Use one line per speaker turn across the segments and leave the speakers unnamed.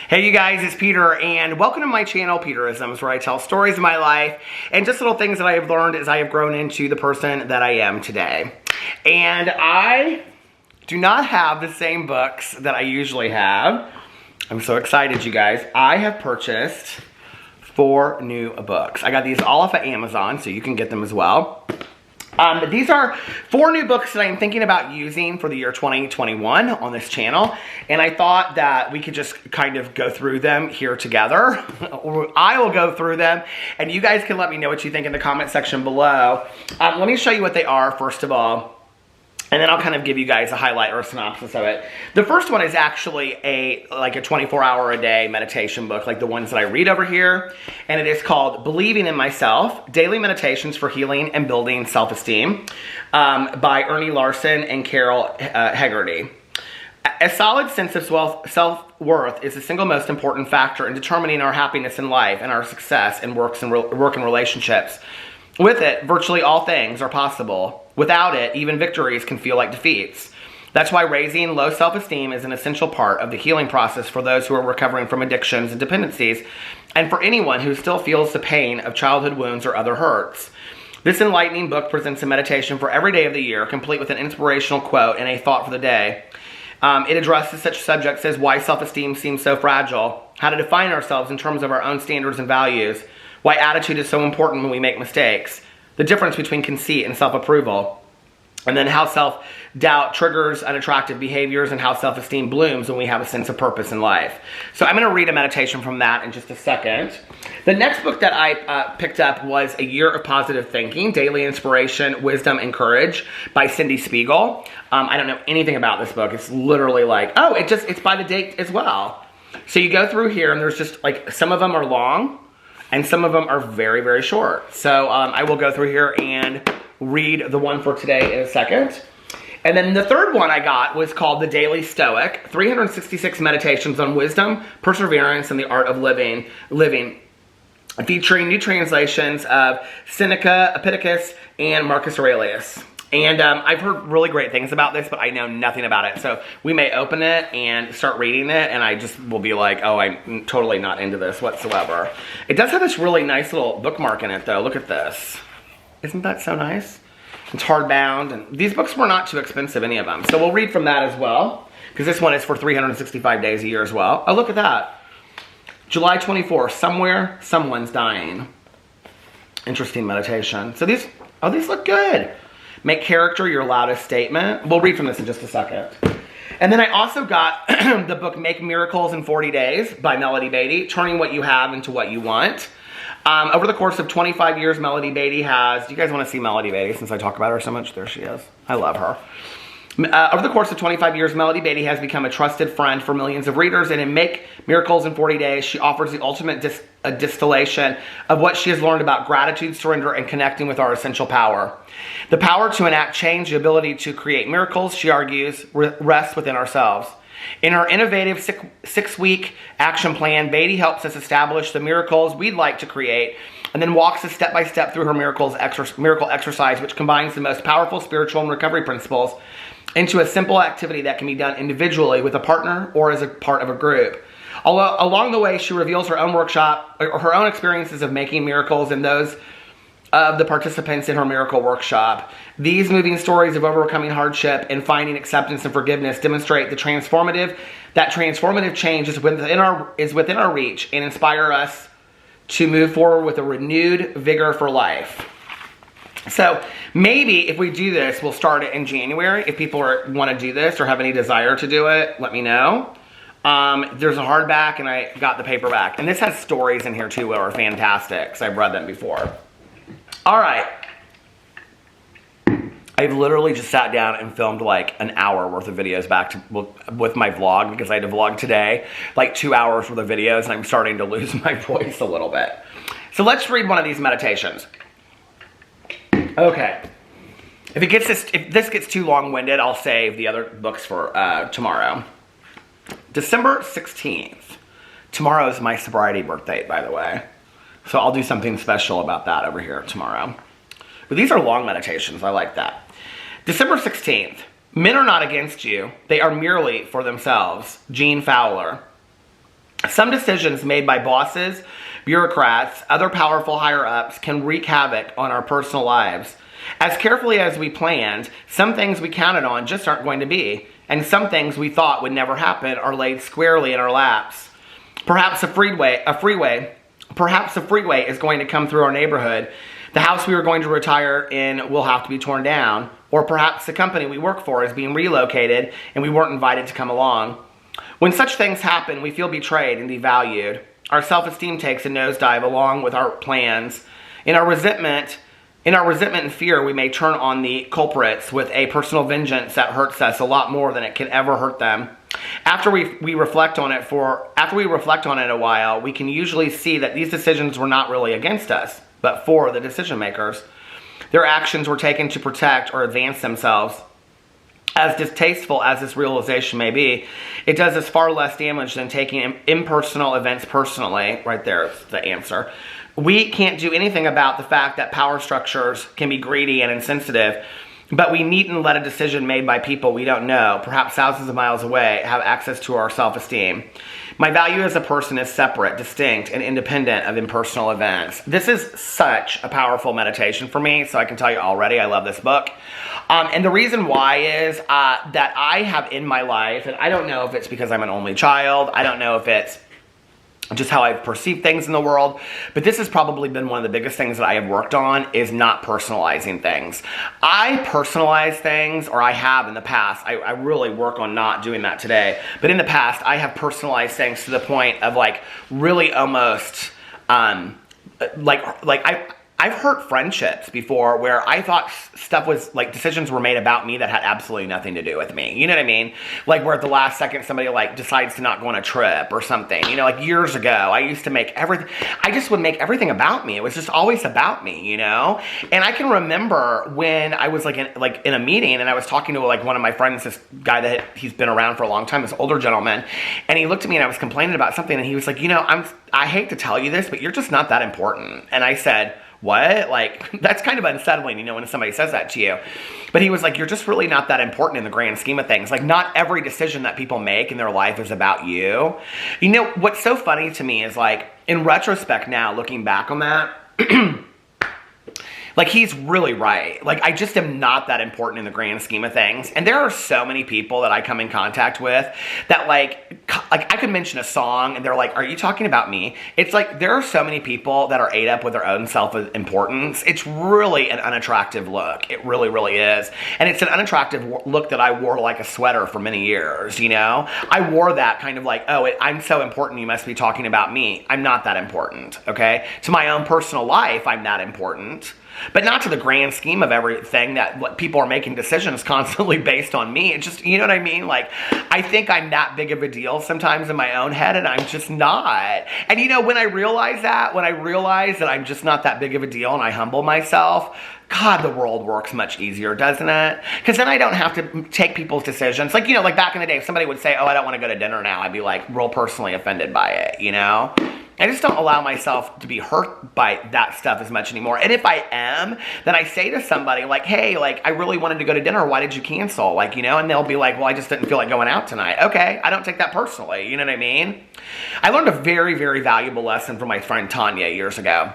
Hey you guys, it's Peter and welcome to my channel, Peterisms, where I tell stories of my life and just little things that I have learned as I have grown into the person that I am today. And I do not have the same books that I usually have. I'm so excited, you guys. I have purchased 4 new books. I got these all off of Amazon, so you can get them as well. These are 4 new books that I'm thinking about using for the year 2021 on this channel, and I thought that we could just kind of go through them here together. I will go through them, and you guys can let me know what you think in the comment section below. Let me show you what they are, first of all, and then I'll kind of give you guys a highlight or a synopsis of it. The first one is actually a 24-hour-a-day meditation book, like the ones that I read over here. And it is called Believing in Myself, Daily Meditations for Healing and Building Self-Esteem by Ernie Larson and Carol Hegarty. A solid sense of self-worth is the single most important factor in determining our happiness in life and our success in work and relationships. With it, virtually all things are possible. Without it, even victories can feel like defeats. That's why raising low self-esteem is an essential part of the healing process for those who are recovering from addictions and dependencies, and for anyone who still feels the pain of childhood wounds or other hurts. This enlightening book presents a meditation for every day of the year, complete with an inspirational quote and a thought for the day. It addresses such subjects as why self-esteem seems so fragile, how to define ourselves in terms of our own standards and values, why attitude is so important when we make mistakes, the difference between conceit and self-approval, and then how self-doubt triggers unattractive behaviors and how self-esteem blooms when we have a sense of purpose in life. So I'm going to read a meditation from that in just a second. The next book that I picked up was A Year of Positive Thinking, Daily Inspiration, Wisdom, and Courage by Cindy Spiegel. I don't know anything about this book. It's literally like, oh, it's by the date as well. So you go through here and there's just like, some of them are long, and some of them are very, very short. So I will go through here and read the one for today in a second. And then the third one I got was called The Daily Stoic, 366 Meditations on Wisdom, Perseverance, and the Art of Living, featuring new translations of Seneca, Epictetus, and Marcus Aurelius. And I've heard really great things about this, but I know nothing about it. So we may open it and start reading it, and I just will be like, oh, I'm totally not into this whatsoever. It does have this really nice little bookmark in it, though. Look at this. Isn't that so nice? It's hardbound, and these books were not too expensive, any of them. So we'll read from that as well, because this one is for 365 days a year as well. Oh, look at that. July 24th, somewhere, someone's dying. Interesting meditation. So these look good. Make character your loudest statement. We'll read from this in just a second. And then I also got the book Make Miracles in 40 Days by Melody Beattie, Turning What You Have into What You Want. Over the course of 25 years, Melody Beattie has... Do you guys want to see Melody Beattie since I talk about her so much? There she is. I love her. Over the course of 25 years, Melody Beattie has become a trusted friend for millions of readers, and in Make Miracles in 40 Days, she offers the ultimate distillation of what she has learned about gratitude, surrender, and connecting with our essential power. The power to enact change, the ability to create miracles, she argues, rests within ourselves. In her innovative 6-week action plan, Beattie helps us establish the miracles we'd like to create, and then walks us step by step through her miracle exercise, which combines the most powerful spiritual and recovery principles into a simple activity that can be done individually with a partner or as a part of a group. Along the way, she reveals her own workshop, or her own experiences of making miracles and those of the participants in her miracle workshop. These moving stories of overcoming hardship and finding acceptance and forgiveness demonstrate that transformative change is within our reach and inspire us to move forward with a renewed vigor for life. So maybe if we do this, we'll start it in January. If people want to do this or have any desire to do it, let me know. There's a hardback and I got the paperback. And this has stories in here too that are fantastic because I've read them before. All right. I've literally just sat down and filmed like an hour worth of videos with my vlog because I had to vlog today, like 2 hours worth of videos, and I'm starting to lose my voice a little bit. So let's read one of these meditations. Okay. If this gets too long-winded, I'll save the other books for tomorrow. December 16th. Tomorrow is my sobriety birthday, by the way. So I'll do something special about that over here tomorrow. But these are long meditations. I like that. December 16th. Men are not against you. They are merely for themselves. Jean Fowler. Some decisions made by bosses, bureaucrats, other powerful higher-ups can wreak havoc on our personal lives. As carefully as we planned, some things we counted on just aren't going to be, and some things we thought would never happen are laid squarely in our laps. Perhaps a freeway is going to come through our neighborhood. The house we were going to retire in will have to be torn down, or perhaps the company we work for is being relocated and we weren't invited to come along. When such things happen, we feel betrayed and devalued. Our self-esteem takes a nosedive along with our plans. In our resentment and fear, we may turn on the culprits with a personal vengeance that hurts us a lot more than it can ever hurt them. After we reflect on it a while, we can usually see that these decisions were not really against us, but for the decision makers. Their actions were taken to protect or advance themselves. As distasteful as this realization may be, it does us far less damage than taking impersonal events personally. Right there is the answer. We can't do anything about the fact that power structures can be greedy and insensitive, but we needn't let a decision made by people we don't know, perhaps thousands of miles away, have access to our self-esteem. My value as a person is separate, distinct, and independent of impersonal events. This is such a powerful meditation for me, so I can tell you already I love this book. And the reason why is that I have in my life, and I don't know if it's because I'm an only child, I don't know if it's just how I've perceived things in the world, but this has probably been one of the biggest things that I have worked on is not personalizing things. I personalize things, or I have in the past. I really work on not doing that today, but in the past I have personalized things to the point of like really almost I've hurt friendships before where I thought stuff was, like, decisions were made about me that had absolutely nothing to do with me. You know what I mean? Like, where at the last second somebody, like, decides to not go on a trip or something. You know, like, years ago, I used to make everything, I just would make everything about me. It was just always about me, you know? And I can remember when I was, in a meeting, and I was talking to, like, one of my friends, this guy that he's been around for a long time, this older gentleman, and he looked at me and I was complaining about something, and he was like, you know, I hate to tell you this, but you're just not that important. And I said, what? Like, that's kind of unsettling, you know, when somebody says that to you. But he was like, you're just really not that important in the grand scheme of things. Like, not every decision that people make in their life is about you. You know, what's so funny to me is, like, in retrospect now, looking back on that, like, he's really right. Like, I just am not that important in the grand scheme of things. And there are so many people that I come in contact with that, like I could mention a song and they're like, are you talking about me? It's like, there are so many people that are ate up with their own self-importance. It's really an unattractive look. It really, really is. And it's an unattractive look that I wore like a sweater for many years, you know? I wore that kind of like, oh, I'm so important, you must be talking about me. I'm not that important, okay? To my own personal life, I'm that important. But not to the grand scheme of everything that people are making decisions constantly based on me. It's just, you know what I mean? Like, I think I'm that big of a deal sometimes in my own head, and I'm just not. And you know, when I realize that I'm just not that big of a deal and I humble myself, God, the world works much easier, doesn't it? Because then I don't have to take people's decisions. Like, you know, like back in the day, if somebody would say, oh, I don't want to go to dinner now, I'd be like real personally offended by it, you know? I just don't allow myself to be hurt by that stuff as much anymore. And if I am, then I say to somebody like, hey, like, I really wanted to go to dinner. Why did you cancel? Like, you know, and they'll be like, well, I just didn't feel like going out tonight. Okay, I don't take that personally. You know what I mean? I learned a very, very valuable lesson from my friend Tanya years ago.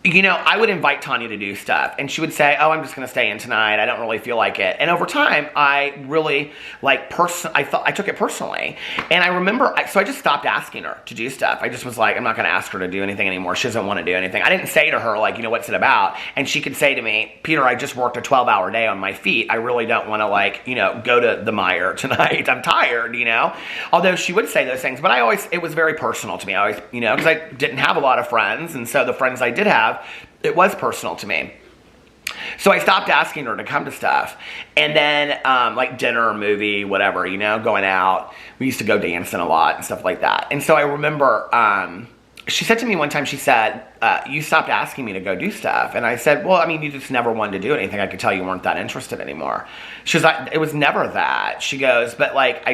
You know, I would invite Tanya to do stuff, and she would say, oh, I'm just going to stay in tonight. I don't really feel like it. And over time, I really, like, I took it personally. And I remember, so I just stopped asking her to do stuff. I just was like, I'm not going to ask her to do anything anymore. She doesn't want to do anything. I didn't say to her, like, you know, what's it about? And she could say to me, Peter, I just worked a 12-hour day on my feet. I really don't want to, like, you know, go to the Meijer tonight. I'm tired, you know? Although she would say those things, but it was very personal to me. I always, you know, because I didn't have a lot of friends, and so the friends I did have, it was personal to me. So I stopped asking her to come to stuff. And then, like dinner or movie, whatever, you know, going out. We used to go dancing a lot and stuff like that. And so I remember, she said to me one time, she said, you stopped asking me to go do stuff. And I said, well, I mean, you just never wanted to do anything. I could tell you weren't that interested anymore. She was like, it was never that. She goes, but like,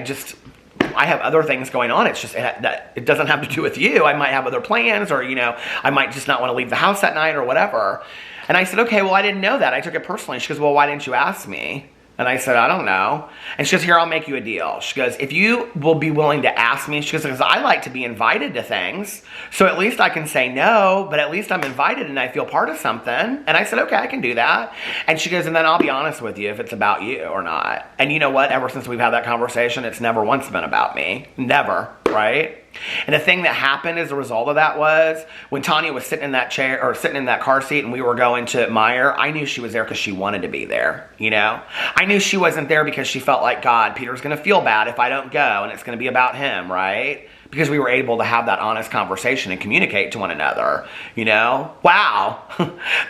I have other things going on. It's just that it doesn't have to do with you. I might have other plans, or, you know, I might just not want to leave the house that night or whatever. And I said, okay, well, I didn't know that. I took it personally. She goes, well, why didn't you ask me? And I said, I don't know. And she goes, here, I'll make you a deal. She goes, if you will be willing to ask me, she goes, because I like to be invited to things. So at least I can say no, but at least I'm invited and I feel part of something. And I said, okay, I can do that. And she goes, and then I'll be honest with you if it's about you or not. And you know what? Ever since we've had that conversation, it's never once been about me. Never, right? And the thing that happened as a result of that was when Tanya was sitting in that chair or sitting in that car seat and we were going to Meijer, I knew she was there because she wanted to be there, you know? I knew she wasn't there because she felt like, God, Peter's going to feel bad if I don't go and it's going to be about him, right? Because we were able to have that honest conversation and communicate to one another, you know? Wow.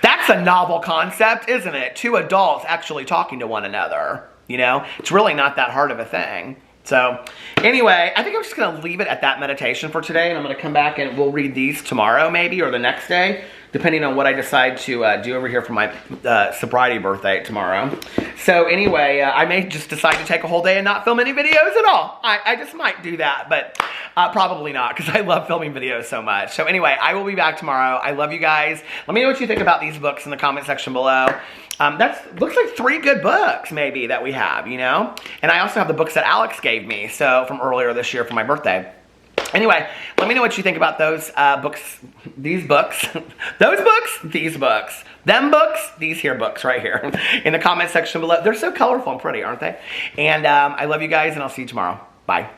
That's a novel concept, isn't it? Two adults actually talking to one another, you know? It's really not that hard of a thing. So anyway, I think I'm just going to leave it at that meditation for today, and I'm going to come back and we'll read these tomorrow maybe, or the next day, depending on what I decide to do over here for my sobriety birthday tomorrow. So anyway, I may just decide to take a whole day and not film any videos at all. I just might do that, but probably not, because I love filming videos so much. So anyway, I will be back tomorrow. I love you guys. Let me know what you think about these books in the comment section below. Looks like 3 good books maybe that we have, you know? And I also have the books that Alex gave me, so from earlier this year for my birthday. Anyway, let me know what you think about those books, these books, those books, these books, them books, these here books right here in the comment section below. They're so colorful and pretty, aren't they? And I love you guys, and I'll see you tomorrow. Bye.